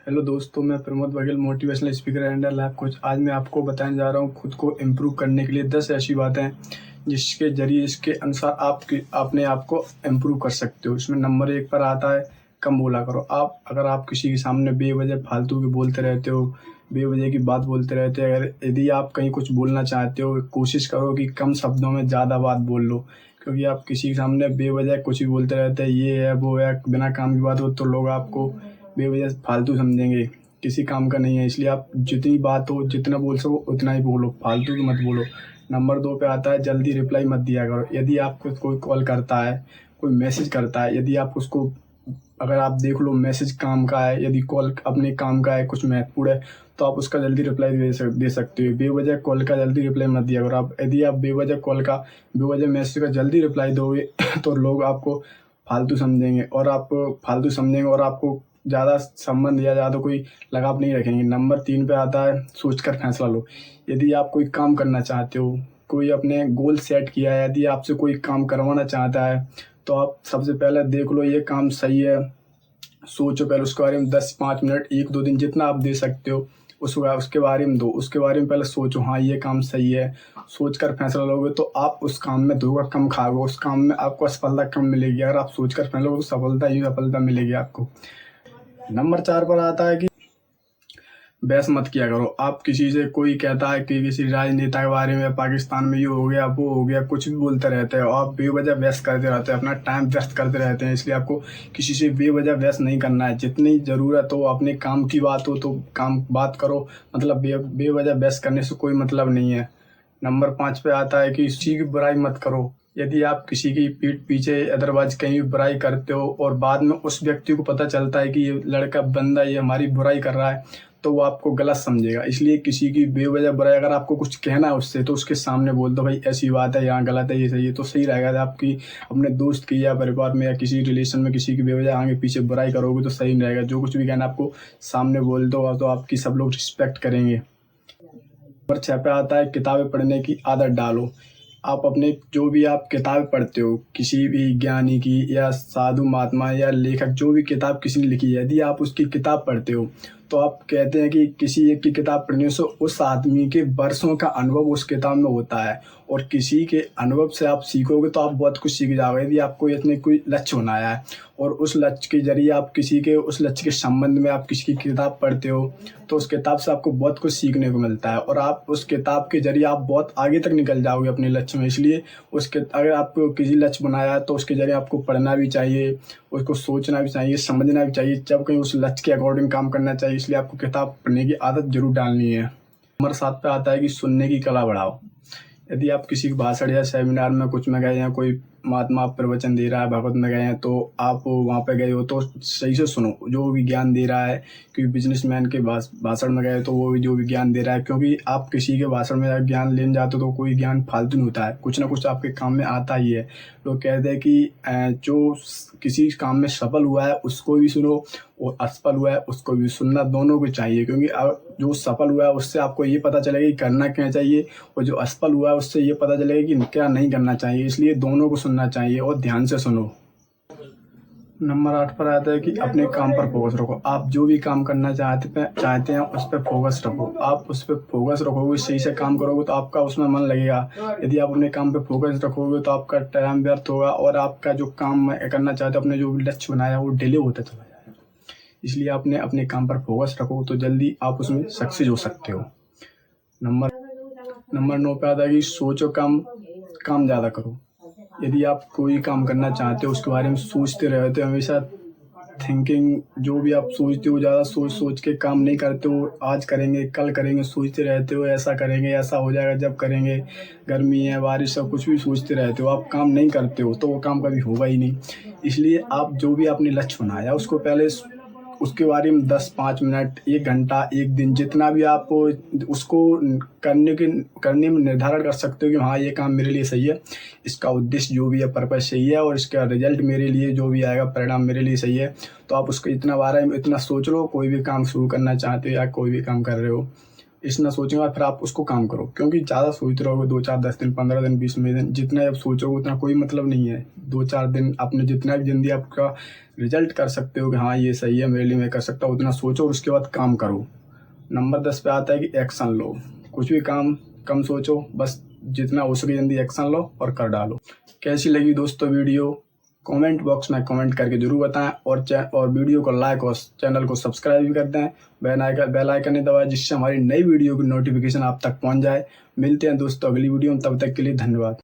Hello दोस्तों, मैं Pramod Baghel, motivational speaker and life coach. आज मैं आपको बताने जा रहा हूँ खुद को इम्प्रूव करने के लिए 10 ऐसी बातें जिसके जरिए इसके अनुसार आप अपने आप को इम्प्रूव कर सकते हो। इसमें नंबर 1 पर आता है कम बोला करो। अगर आप किसी के सामने बेवजह फालतू की बोलते रहते हो, बेवजह की बात बोलते रहते हो, अगर यदि आप कहीं कुछ बोलना चाहते हो, कोशिश करो कि कम शब्दों में ज़्यादा बात बोल लो। क्योंकि आप किसी के सामने बेवजह कुछ भी बोलते रहते हैं, ये है वो है, बिना काम की बात हो, तो लोग आपको बेवजह फालतू समझेंगे, किसी काम का नहीं है। इसलिए आप जितनी बात हो, जितना बोल सको उतना ही बोलो, फालतू की मत बोलो। नंबर 2 पे आता है जल्दी रिप्लाई मत दिया करो। यदि आपको कोई कॉल करता है, कोई मैसेज करता है, यदि आप उसको, अगर आप देख लो मैसेज काम का है, यदि कॉल अपने काम का है, कुछ महत्वपूर्ण है, तो आप उसका जल्दी रिप्लाई दे सकते हो। बेवजह कॉल का जल्दी रिप्लाई मत दिया करो। यदि आप बेवजह मैसेज का जल्दी रिप्लाई दोगे तो लोग आपको फालतू समझेंगे और आपको ज़्यादा संबंध या ज़्यादा कोई लगाव नहीं रखेंगे। नंबर 3 पे आता है सोच कर फैसला लो। यदि आप कोई काम करना चाहते हो, कोई अपने गोल सेट किया है, यदि आपसे कोई काम करवाना चाहता है, तो आप सबसे पहले देख लो ये काम सही है। सोचो पहले उसके बारे में 10-5 मिनट, 1-2 दिन जितना आप दे सकते हो उसके बारे में दो। उसके बारे में पहले सोचो, हाँ ये काम सही है। सोच कर फैसला लोगे तो आप उस काम में धोखा कम खाओगे, उस काम में आपको असफलता कम मिलेगी। अगर आप सोच कर फैसला लोगे तो सफलता ही सफलता मिलेगी आपको। नंबर 4 पर आता है कि बहस मत किया करो। आप किसी से, कोई कहता है कि किसी राजनेता के बारे में, पाकिस्तान में ये हो गया वो हो गया, कुछ भी बोलते रहते हो, आप बेवजह बहस करते रहते हैं, अपना टाइम व्यस्त करते रहते हैं। इसलिए आपको किसी से बेवजह बहस नहीं करना है। जितनी ज़रूरत हो, अपने काम की बात हो तो काम बात करो, मतलब बेवजह बहस करने से कोई मतलब नहीं है। नंबर 5 पे आता है कि किसी की बुराई मत करो। यदि आप किसी की पीठ पीछे अदरवाइज कहीं भी बुराई करते हो और बाद में उस व्यक्ति को पता चलता है कि ये लड़का बंदा ये हमारी बुराई कर रहा है, तो वो आपको गलत समझेगा। इसलिए किसी की बेवजह बुराई, अगर आपको कुछ कहना है उससे, तो उसके सामने बोल दो, भाई ऐसी बात है, यहाँ गलत है, ये सही है, तो सही रहेगा। आपकी अपने दोस्त की या परिवार में या किसी रिलेशन में किसी की बेवजह आगे पीछे बुराई करोगे तो सही नहीं रहेगा। जो कुछ भी कहना आपको सामने बोल दो तो आपकी सब लोग रिस्पेक्ट करेंगे। नंबर 6 पे आता है किताबें पढ़ने की आदत डालो। आप अपने जो भी आप किताबें पढ़ते हो, किसी भी ज्ञानी की या साधु महात्मा या लेखक, जो भी किताब किसी ने लिखी है, यदि आप उसकी किताब पढ़ते हो तो आप कहते हैं कि किसी एक की किताब पढ़ने से उस आदमी के वर्षों का अनुभव उस किताब में होता है, और किसी के अनुभव से आप सीखोगे तो आप बहुत कुछ सीख जाओगे। यदि आपको इतने कोई लक्ष्य बनाया है और उस लक्ष्य के जरिए आप किसी के उस लक्ष्य के संबंध में आप किसी की किताब पढ़ते हो, तो उस किताब से आपको बहुत कुछ सीखने को मिलता है और आप उस किताब के जरिए आप बहुत आगे तक निकल जाओगे अपने लक्ष्य में। इसलिए अगर आपको किसी लक्ष्य बनाया है तो उसके जरिए आपको पढ़ना भी चाहिए, उसको सोचना भी चाहिए, समझना भी चाहिए, जब कहीं उस लक्ष्य के अकॉर्डिंग काम करना चाहिए। इसलिए आपको किताब पढ़ने की आदत जरूर डालनी है। नंबर 7 पे आता है कि सुनने की कला बढ़ाओ। यदि आप किसी भाषण या सेमिनार में कुछ में गए हैं, कोई महात्मा प्रवचन दे रहा है, भगवत में गए हैं, तो आप वहाँ पे गए हो तो सही से सुनो जो भी ज्ञान दे रहा है। क्योंकि बिजनेसमैन के भाषण में गए तो वो भी जो भी ज्ञान दे रहा है, क्योंकि आप किसी के भाषण में ज्ञान लेने जाते हो तो कोई ज्ञान फालतू नहीं होता है, कुछ ना कुछ आपके काम में आता ही है। लोग कहते हैं कि जो किसी काम में सफल हुआ है उसको भी सुनो और असफल हुआ है उसको भी सुनना, दोनों को चाहिए। क्योंकि जो सफल हुआ है उससे आपको ये पता चलेगा कि करना क्या चाहिए, और जो असफल हुआ है उससे ये पता चलेगा कि क्या नहीं करना चाहिए। इसलिए दोनों को सुनना चाहिए और ध्यान से सुनो। नंबर 8 पर आता है कि अपने काम पर फोकस रखो। आप जो भी काम करना चाहते हैं उस पर फोकस रखो। आप उस पर फोकस रखोगे, सही से काम करोगे तो आपका उसमें मन लगेगा। यदि आप अपने काम पे फोकस रखोगे तो आपका टाइम व्यर्थ होगा और आपका जो काम करना चाहते हो, अपने जो भी लक्ष्य बनाया वो डिले होता चला जाएगा। इसलिए आपने अपने काम पर फोकस रखो तो जल्दी आप उसमें सक्सेस हो सकते हो। नंबर 9 पे आता है कि सोचो कम, काम ज़्यादा करो। यदि आप कोई काम करना चाहते हो उसके बारे में सोचते रहते हो हमेशा, थिंकिंग, जो भी आप सोचते हो ज़्यादा सोच सोच के काम नहीं करते हो, आज करेंगे कल करेंगे सोचते रहते हो, ऐसा करेंगे ऐसा हो जाएगा जब करेंगे, गर्मी है बारिश है, कुछ भी सोचते रहते हो, आप काम नहीं करते हो तो वो काम कभी होगा ही नहीं। इसलिए आप जो भी आपने लक्ष्य बनाया उसको पहले उसके बारे में 10-5 मिनट, 1 घंटा, 1 दिन, जितना भी आप उसको करने में निर्धारण कर सकते हो कि हाँ ये काम मेरे लिए सही है, इसका उद्देश्य जो भी है पर्पस सही है और इसका रिजल्ट मेरे लिए जो भी आएगा परिणाम मेरे लिए सही है। तो आप उसको इतना बारे में इतना सोच लो, कोई भी काम शुरू करना चाहते हो या कोई भी काम कर रहे हो। इस ना सोचने के बाद फिर आप उसको काम करो, क्योंकि ज़्यादा सोचते रहोगे 2-4 10 दिन 15 दिन 20 दिन, जितना आप सोचोगे उतना कोई मतलब नहीं है। 2-4 दिन आपने जितना भी जल्दी आपका रिजल्ट कर सकते हो कि हाँ ये सही है मेरे लिए, मैं कर सकता हूँ, उतना सोचो और उसके बाद काम करो। नंबर 10 पे आता है कि एक्शन लो। कुछ भी काम कम सोचो, बस जितना हो सके जल्दी एक्शन लो और कर डालो। कैसी लगी दोस्तों वीडियो, कमेंट बॉक्स में कमेंट करके जरूर बताएं, और वीडियो को लाइक और चैनल को सब्सक्राइब भी कर दें। बेल आइकन ने दबाएं जिससे हमारी नई वीडियो की नोटिफिकेशन आप तक पहुंच जाए। मिलते हैं दोस्तों अगली वीडियो में, तब तक के लिए धन्यवाद।